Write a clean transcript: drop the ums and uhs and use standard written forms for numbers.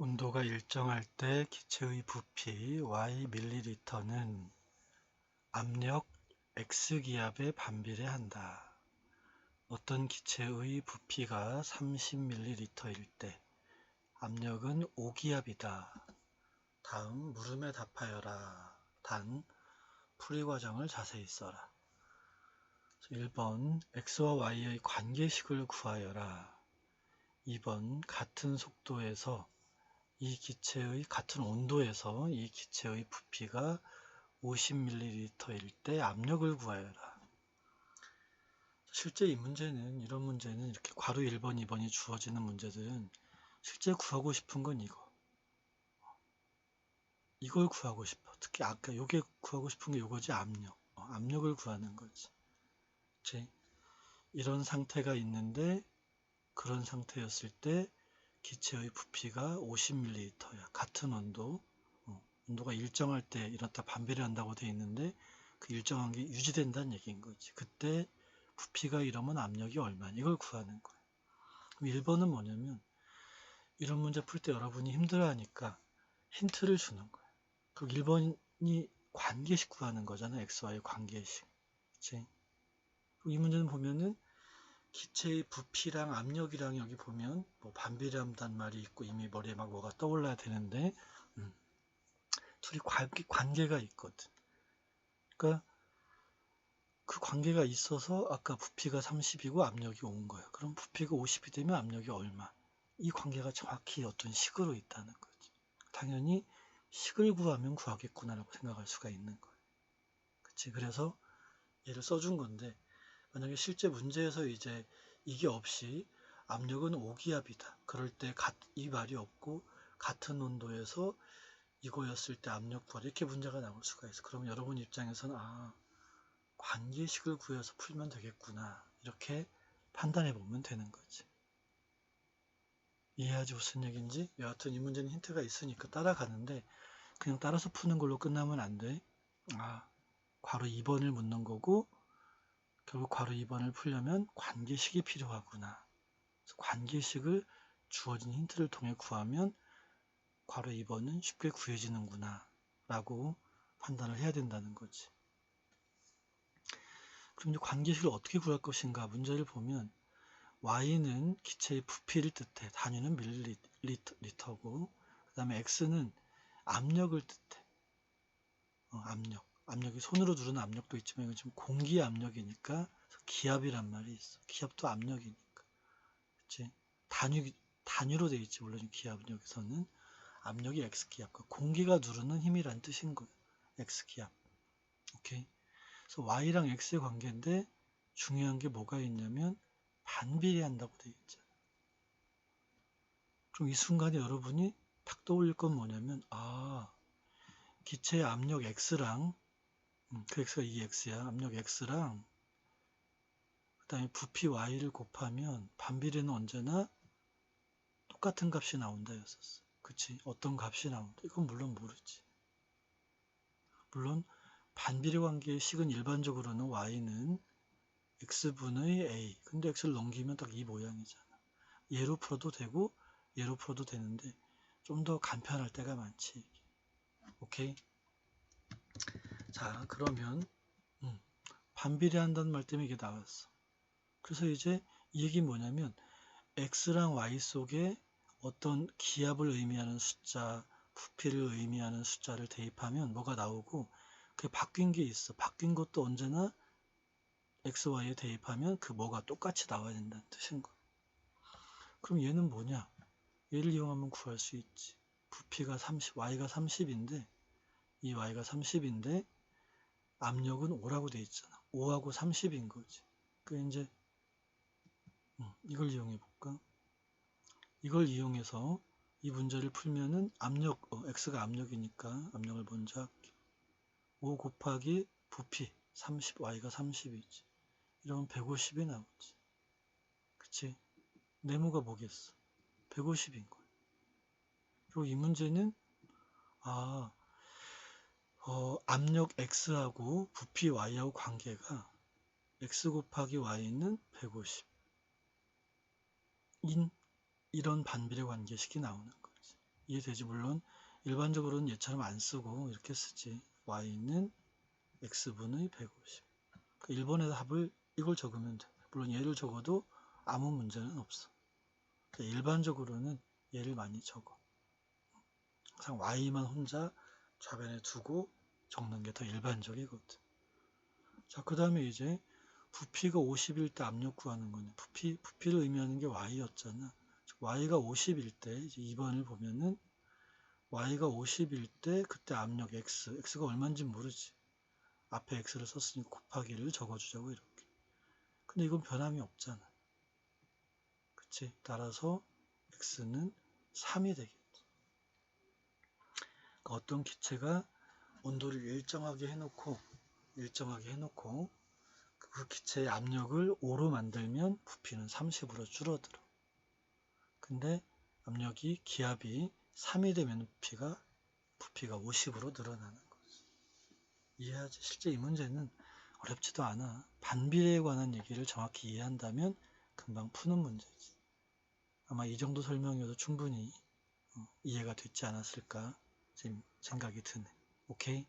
온도가 일정할 때 기체의 부피 Y ml는 압력 X기압에 반비례한다. 어떤 기체의 부피가 30ml일 때 압력은 5기압이다. 다음 물음에 답하여라. 단, 풀이 과정을 자세히 써라. 1번 X와 Y의 관계식을 구하여라. 2번 같은 속도에서 같은 온도에서 이 기체의 부피가 50ml일 때 압력을 구하여라. 실제 이런 문제는 이렇게 괄호 1번, 2번이 주어지는 문제들은 실제 구하고 싶은 건 이걸 구하고 싶어. 특히 아까 요게 구하고 싶은 게 요거지, 압력. 압력을 구하는 거지. 그치? 이런 상태가 있는데 그런 상태였을 때 기체의 부피가 50ml야. 같은 온도. 온도가 일정할 때 이렇다 반비례한다고 돼 있는데 그 일정한 게 유지된다는 얘기인 거지. 그때 부피가 이러면 압력이 얼마냐 이걸 구하는 거야. 그럼 1번은 뭐냐면 이런 문제 풀 때 여러분이 힘들어하니까 힌트를 주는 거야. 그럼 1번이 관계식 구하는 거잖아. X와의 관계식. 그치? 이 문제는 보면은 기체의 부피랑 압력이랑 여기 보면 뭐 반비례한다는 말이 있고 이미 머리에 막 뭐가 떠올라야 되는데 둘이 관계가 있거든. 그러니까 그 관계가 있어서 아까 부피가 30이고 압력이 온 거야. 그럼 부피가 50이 되면 압력이 얼마? 이 관계가 정확히 어떤 식으로 있다는 거지. 당연히 식을 구하면 구하겠구나라고 생각할 수가 있는 거야. 그치? 그래서 얘를 써준 건데 만약에 실제 문제에서 이제 이게 없이 압력은 5기압이다. 그럴 때 이 말이 없고 같은 온도에서 이거였을 때 압력 구하라 이렇게 문제가 나올 수가 있어. 그러면 여러분 입장에서는 관계식을 구해서 풀면 되겠구나 이렇게 판단해 보면 되는 거지. 이해하지 무슨 얘기인지? 여하튼 이 문제는 힌트가 있으니까 따라가는데 그냥 따라서 푸는 걸로 끝나면 안 돼. 괄호 2번을 묻는 거고 결국 괄호 2번을 풀려면 관계식이 필요하구나. 그래서 관계식을 주어진 힌트를 통해 구하면 괄호 2번은 쉽게 구해지는구나 라고 판단을 해야 된다는 거지. 그럼 이제 관계식을 어떻게 구할 것인가 문제를 보면 Y는 기체의 부피를 뜻해. 단위는 밀리리터고 그 다음에 X는 압력을 뜻해. 압력이 손으로 누르는 압력도 있지만 이건 지금 공기 압력이니까 기압이란 말이 있어. 기압도 압력이니까. 그치? 단위로 돼 있지. 물론 기압력에서는 압력이 X기압. 공기가 누르는 힘이란 뜻인 거예요. X기압. 오케이? 그래서 Y랑 X의 관계인데 중요한 게 뭐가 있냐면 반비례한다고 되어 있잖아. 그럼 이 순간에 여러분이 탁 떠올릴 건 뭐냐면 기체의 압력 X랑 그 X가 이 X야. 압력 X랑 그 다음에 부피 Y를 곱하면 반비례는 언제나 똑같은 값이 나온다 였었어. 그치? 어떤 값이 나온다. 이건 물론 모르지. 물론 반비례 관계의 식은 일반적으로는 Y는 X분의 A. 근데 X를 넘기면 딱 이 모양이잖아. 얘로 풀어도 되고 얘로 풀어도 되는데 좀 더 간편할 때가 많지. 오케이? 자, 그러면 반비례한다는 말 때문에 이게 나왔어. 그래서 이제 이 얘기 뭐냐면 X랑 Y 속에 어떤 기압을 의미하는 숫자, 부피를 의미하는 숫자를 대입하면 뭐가 나오고 그게 바뀐 게 있어. 바뀐 것도 언제나 X, Y에 대입하면 그 뭐가 똑같이 나와야 된다는 뜻인 거야. 그럼 얘는 뭐냐? 얘를 이용하면 구할 수 있지. 부피가 30, Y가 30인데 이 Y가 30인데 압력은 5라고 돼 있잖아. 5하고 30인 거지. 그 이제 이걸 이용해 볼까? 이걸 이용해서 이 문제를 풀면은 X가 압력이니까 압력을 먼저 할게. 5 곱하기 부피 30, Y가 30이지. 이러면 150이 나오지. 그치? 네모가 뭐겠어? 150인 거야. 그리고 이 문제는 압력 X하고 부피 Y하고 관계가 X 곱하기 Y는 150. 이런 반비례 관계식이 나오는 거지. 이해되지? 물론 일반적으로는 얘처럼 안 쓰고 이렇게 쓰지. y는 x분의 150. 그 1번의 답을 이걸 적으면 돼. 물론 얘를 적어도 아무 문제는 없어. 일반적으로는 얘를 많이 적어. 항상 y만 혼자 좌변에 두고 적는 게 더 일반적이거든. 자, 그 다음에 이제 부피가 50일 때 압력 구하는 거네. 부피를 의미하는 게 y였잖아. y가 50일 때, 이제 2번을 보면은 y가 50일 때 그때 압력 x가 얼마인지 모르지. 앞에 x를 썼으니 곱하기를 적어주자고 이렇게. 근데 이건 변함이 없잖아. 그치? 따라서 x는 3이 되겠지. 그러니까 어떤 기체가 온도를 일정하게 해놓고 그 기체의 압력을 5로 만들면 부피는 30으로 줄어들어. 근데 압력이 기압이 3이 되면 부피가 50으로 늘어나는 거지. 이해하지? 실제 이 문제는 어렵지도 않아. 반비례에 관한 얘기를 정확히 이해한다면 금방 푸는 문제지. 아마 이 정도 설명이어도 충분히 이해가 됐지 않았을까 생각이 드네. 오케이?